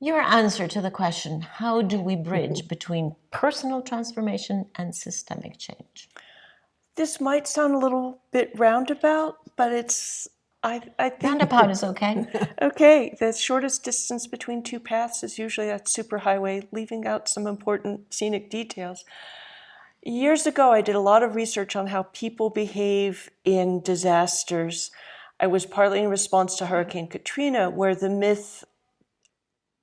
Your answer to the question, how do we bridge between personal transformation and systemic change? This might sound a little bit roundabout, but I think... Roundabout is okay. Okay, the shortest distance between two paths is usually a superhighway, leaving out some important scenic details. Years ago, I did a lot of research on how people behave in disasters. I was partly in response to Hurricane Katrina, where the myth,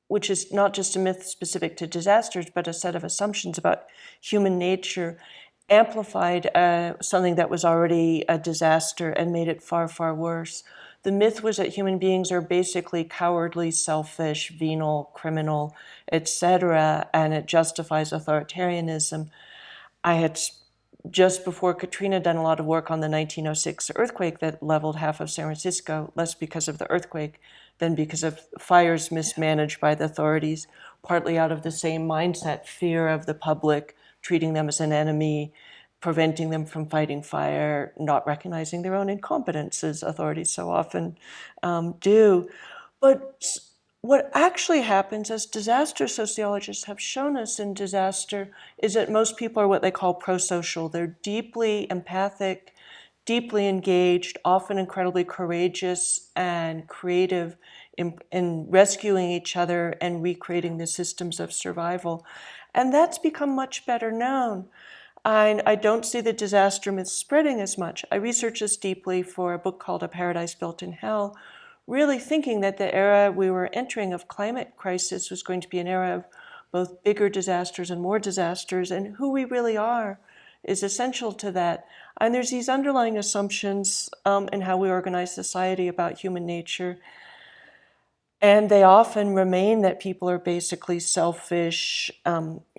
which is not just a myth specific to disasters, but a set of assumptions about human nature, amplified something that was already a disaster and made it far, far worse. The myth was that human beings are basically cowardly, selfish, venal, criminal, etc., and it justifies authoritarianism. I had just before Katrina done a lot of work on the 1906 earthquake that leveled half of San Francisco, less because of the earthquake than because of fires mismanaged by the authorities, partly out of the same mindset, fear of the public, treating them as an enemy, preventing them from fighting fire, not recognizing their own incompetence, as authorities so often do. But what actually happens, as disaster sociologists have shown us in disaster, is that most people are what they call prosocial. They're deeply empathic, deeply engaged, often incredibly courageous and creative in rescuing each other and recreating the systems of survival. And that's become much better known. I don't see the disaster myth spreading as much. I researched this deeply for a book called A Paradise Built in Hell, really thinking that the era we were entering of climate crisis was going to be an era of both bigger disasters and more disasters, and who we really are is essential to that. And there's these underlying assumptions in how we organize society about human nature, and they often remain that people are basically selfish,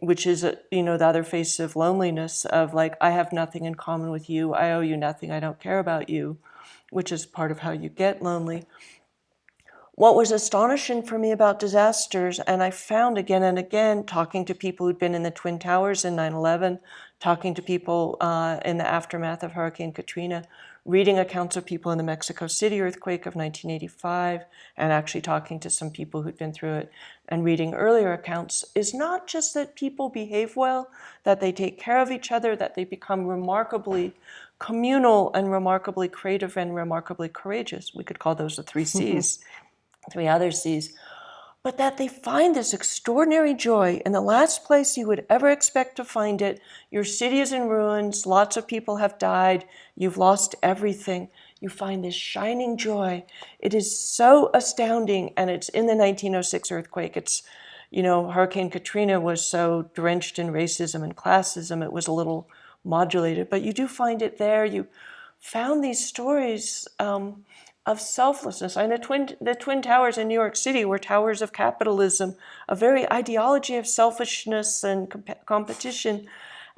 which is, the other face of loneliness of like, I have nothing in common with you, I owe you nothing, I don't care about you, which is part of how you get lonely. What was astonishing for me about disasters, and I found again and again, talking to people who'd been in the Twin Towers in 9/11, talking to people in the aftermath of Hurricane Katrina, reading accounts of people in the Mexico City earthquake of 1985, and actually talking to some people who'd been through it, and reading earlier accounts, is not just that people behave well, that they take care of each other, that they become remarkably communal and remarkably creative and remarkably courageous. We could call those the three C's. Three other C's, but that they find this extraordinary joy in the last place you would ever expect to find it. Your city is in ruins, lots of people have died, you've lost everything. You find this shining joy. It is so astounding, and it's in the 1906 earthquake. It's, Hurricane Katrina was so drenched in racism and classism, it was a little modulated, but you do find it there. You found these stories of selflessness. And the Twin Towers in New York City were towers of capitalism, a very ideology of selfishness and competition.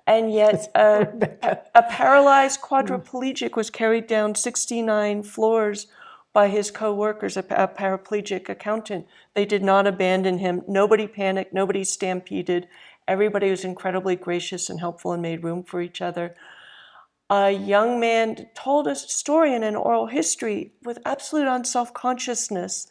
And yet a paralyzed quadriplegic was carried down 69 floors by his co-workers, a paraplegic accountant. They did not abandon him. Nobody panicked. Nobody stampeded. Everybody was incredibly gracious and helpful and made room for each other. A young man told a story in an oral history with absolute unself-consciousness,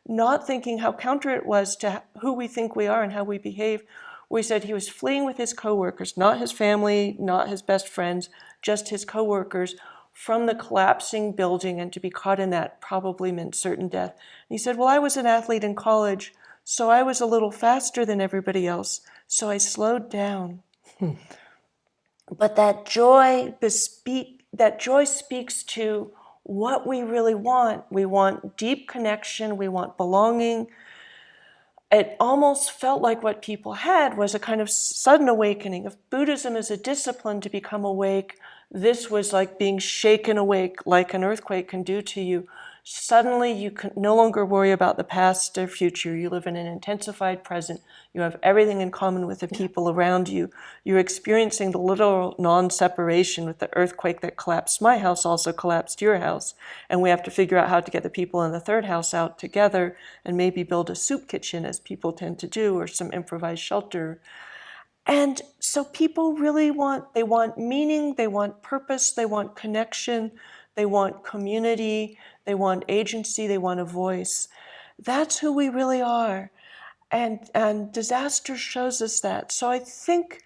not thinking how counter it was to who we think we are and how we behave, where he said he was fleeing with his coworkers, not his family, not his best friends, just his coworkers, from the collapsing building, and to be caught in that probably meant certain death. And he said, well, I was an athlete in college, so I was a little faster than everybody else, so I slowed down. But that joy speaks to what we really want. We want deep connection. We want belonging. It almost felt like what people had was a kind of sudden awakening. If Buddhism is a discipline to become awake, this was like being shaken awake, like an earthquake can do to you. Suddenly, you can no longer worry about the past or future. You live in an intensified present. You have everything in common with the people around you. You're experiencing the literal non-separation with the earthquake that collapsed my house also collapsed your house. And we have to figure out how to get the people in the third house out together and maybe build a soup kitchen, as people tend to do, or some improvised shelter. And so people really want meaning, they want purpose, they want connection, they want community, they want agency, they want a voice. That's who we really are. And disaster shows us that. So I think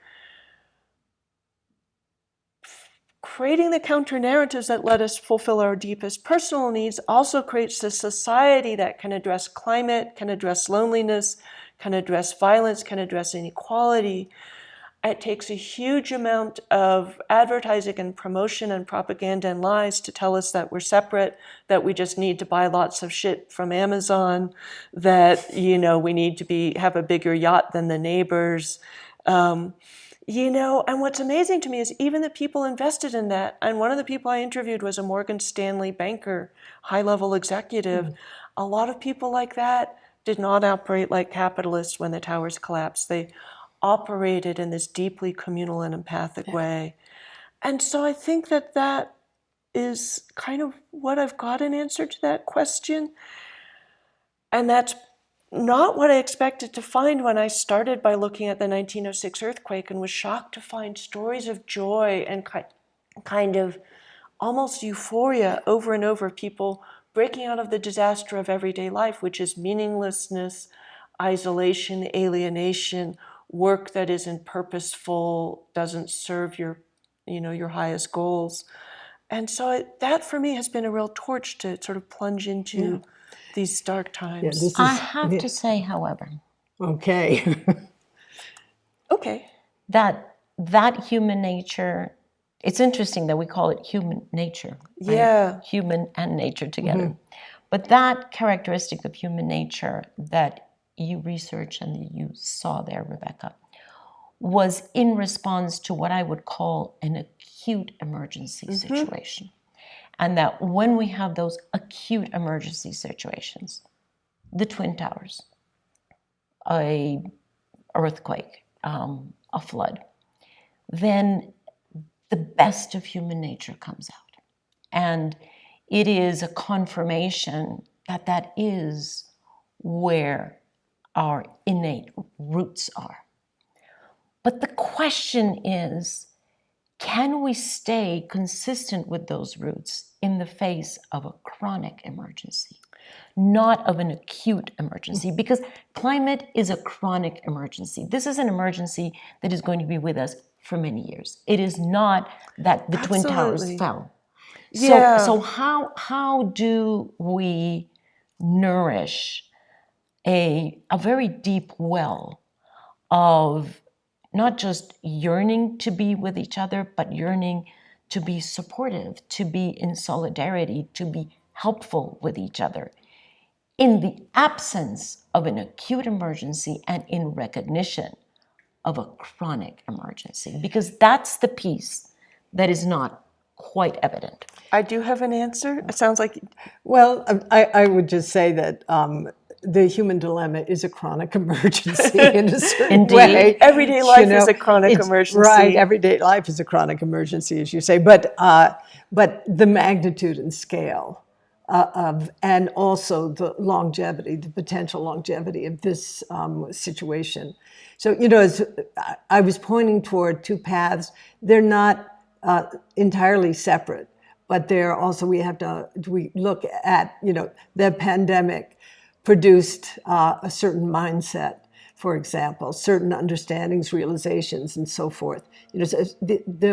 creating the counter narratives that let us fulfill our deepest personal needs also creates a society that can address climate, can address loneliness, can address violence, can address inequality. It takes a huge amount of advertising and promotion and propaganda and lies to tell us that we're separate, that we just need to buy lots of shit from Amazon, that, we need to have a bigger yacht than the neighbors. And what's amazing to me is even the people invested in that, and one of the people I interviewed was a Morgan Stanley banker, high-level executive. A lot of people like that did not operate like capitalists when the towers collapsed. They operated in this deeply communal and empathic way. And so I think that is kind of what I've got in answer to that question. And that's not what I expected to find when I started by looking at the 1906 earthquake and was shocked to find stories of joy and kind of almost euphoria over and over, people breaking out of the disaster of everyday life, which is meaninglessness, isolation, alienation, work that isn't purposeful, doesn't serve your highest goals. And so that for me has been a real torch to sort of plunge into these dark times. I have to say, however, Okay. Okay. that human nature, it's interesting that we call it human nature. Right? Yeah. Human and nature together. But that characteristic of human nature that you researched and that you saw there, Rebecca, was in response to what I would call an acute emergency situation. And that when we have those acute emergency situations, the Twin Towers, a earthquake, a flood, then the best of human nature comes out. And it is a confirmation that that is where our innate roots are. But the question is, can we stay consistent with those roots in the face of a chronic emergency, not of an acute emergency? Because climate is a chronic emergency. This is an emergency that is going to be with us for many years. It is not that the Twin Towers fell. So how do we nourish a very deep well of not just yearning to be with each other, but yearning to be supportive, to be in solidarity, to be helpful with each other in the absence of an acute emergency and in recognition of a chronic emergency? Because that's the piece that is not quite evident. I do have an answer. It sounds like... Well, I would just say that the human dilemma is a chronic emergency in a certain way. Everyday life is a chronic emergency. Right, everyday life is a chronic emergency, as you say. But the magnitude and scale and also the longevity, the potential longevity of this situation. So, as I was pointing toward two paths, they're not entirely separate, but they're also, we look at, the pandemic produced a certain mindset, for example, certain understandings, realizations, and so forth. So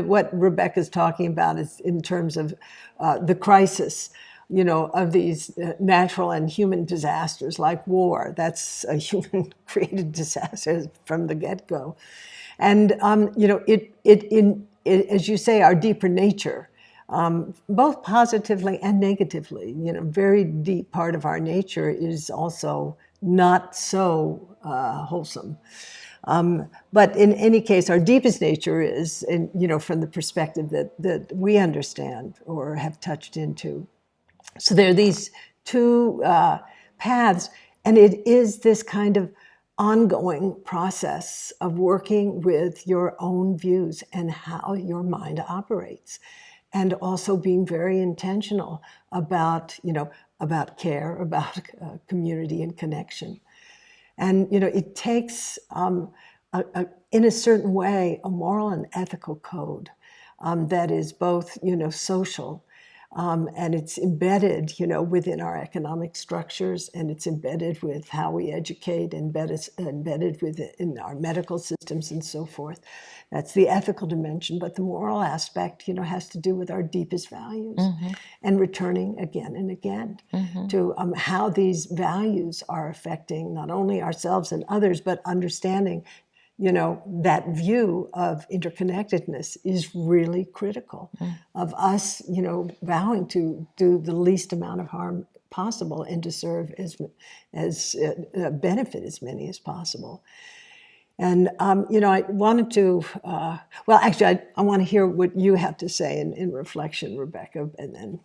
what Rebecca's talking about is in terms of the crisis, of these natural and human disasters like war. That's a human-created disaster from the get-go. And, it, as you say, our deeper nature, both positively and negatively, very deep part of our nature is also not so wholesome. But in any case, our deepest nature is, from the perspective that we understand or have touched into. So there are these two paths, and it is this kind of ongoing process of working with your own views and how your mind operates, and also being very intentional about, about care, about community and connection. And, it takes, in a certain way, a moral and ethical code that is both, social, And it's embedded, within our economic structures, and it's embedded with how we educate, embedded within our medical systems and so forth. That's the ethical dimension, but the moral aspect, has to do with our deepest values and returning again and again to how these values are affecting not only ourselves and others, but understanding that view of interconnectedness is really critical of us, vowing to do the least amount of harm possible and to serve as benefit as many as possible. And, I wanted to, actually, I want to hear what you have to say in reflection, Rebecca, and then.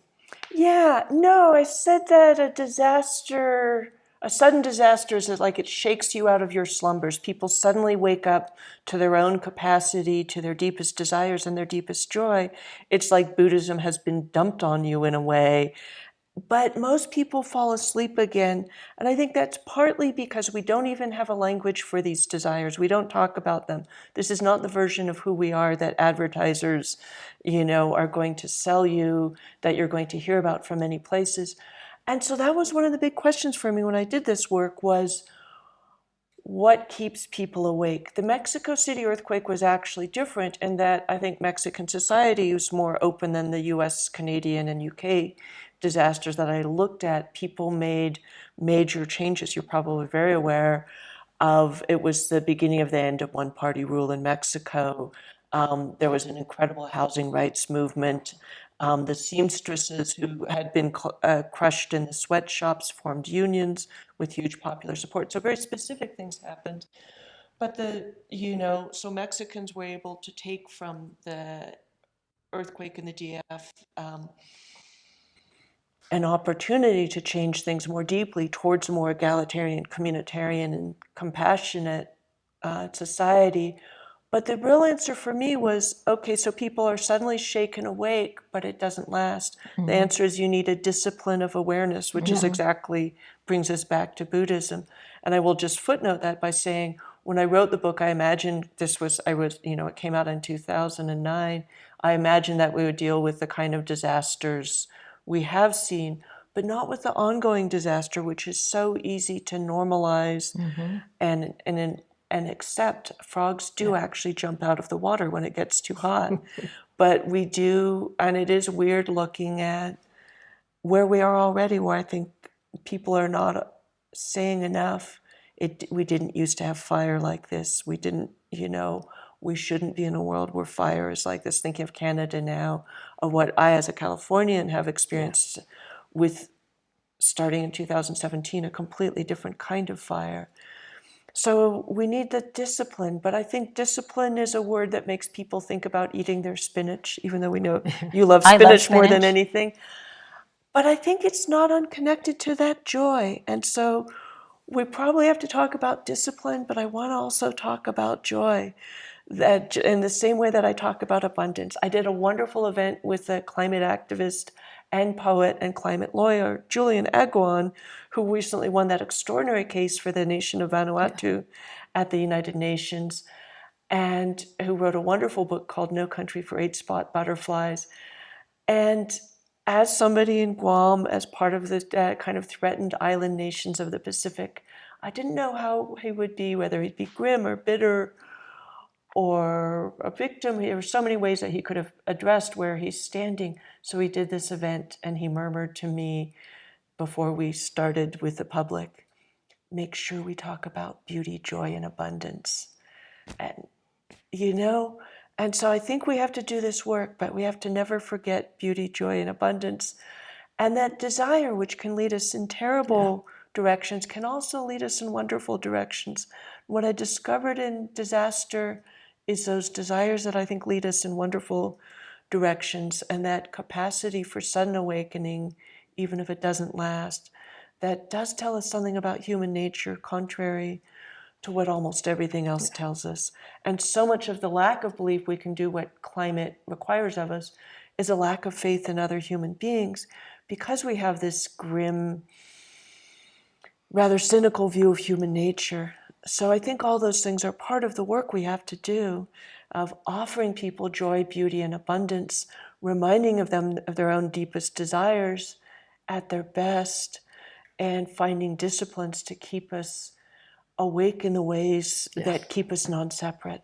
Yeah, no, I said that a sudden disaster is like it shakes you out of your slumbers. People suddenly wake up to their own capacity, to their deepest desires and their deepest joy. It's like Buddhism has been dumped on you in a way. But most people fall asleep again. And I think that's partly because we don't even have a language for these desires. We don't talk about them. This is not the version of who we are that advertisers, are going to sell you, that you're going to hear about from many places. And so that was one of the big questions for me when I did this work was, what keeps people awake? The Mexico City earthquake was actually different in that I think Mexican society was more open than the US, Canadian, and UK disasters that I looked at. People made major changes. You're probably very aware of it was the beginning of the end of one-party rule in Mexico. There was an incredible housing rights movement. The seamstresses who had been crushed in the sweatshops formed unions with huge popular support. So very specific things happened. But so Mexicans were able to take from the earthquake in the DF an opportunity to change things more deeply towards a more egalitarian, communitarian, and compassionate society. But the real answer for me was, okay, so people are suddenly shaken awake, but it doesn't last. The answer is you need a discipline of awareness, which is exactly, brings us back to Buddhism. And I will just footnote that by saying, when I wrote the book, I imagined it came out in 2009. I imagined that we would deal with the kind of disasters we have seen, but not with the ongoing disaster, which is so easy to normalize and accept. Frogs do actually jump out of the water when it gets too hot. But we do, and it is weird looking at where we are already, where I think people are not saying enough. We didn't used to have fire like this. We didn't, we shouldn't be in a world where fire is like this. Thinking of Canada now, of what I as a Californian have experienced with, starting in 2017, a completely different kind of fire. So we need the discipline, but I think discipline is a word that makes people think about eating their spinach, even though we know you love I love spinach more than spinach. anything. But I think it's not unconnected to that joy. And so we probably have to talk about discipline, but I want to also talk about joy. That in the same way that I talk about abundance. I did a wonderful event with a climate activist and poet and climate lawyer, Julian Agwan, who recently won that extraordinary case for the nation of Vanuatu at the United Nations, and who wrote a wonderful book called No Country for Eight-Spot Butterflies. And as somebody in Guam, as part of the kind of threatened island nations of the Pacific, I didn't know how he would be, whether he'd be grim or bitter or a victim. There were so many ways that he could have addressed where he's standing. So he did this event, and he murmured to me before we started with the public, make sure we talk about beauty, joy, and abundance. And, and so I think we have to do this work, but we have to never forget beauty, joy, and abundance. And that desire, which can lead us in terrible directions, can also lead us in wonderful directions. What I discovered in disaster is those desires that I think lead us in wonderful directions, and that capacity for sudden awakening, even if it doesn't last, that does tell us something about human nature, contrary to what almost everything else tells us. And so much of the lack of belief we can do what climate requires of us is a lack of faith in other human beings, because we have this grim, rather cynical view of human nature. So I think all those things are part of the work we have to do of offering people joy, beauty, and abundance reminding of them of their own deepest desires at their best, and finding disciplines to keep us awake in the ways that keep us non-separate.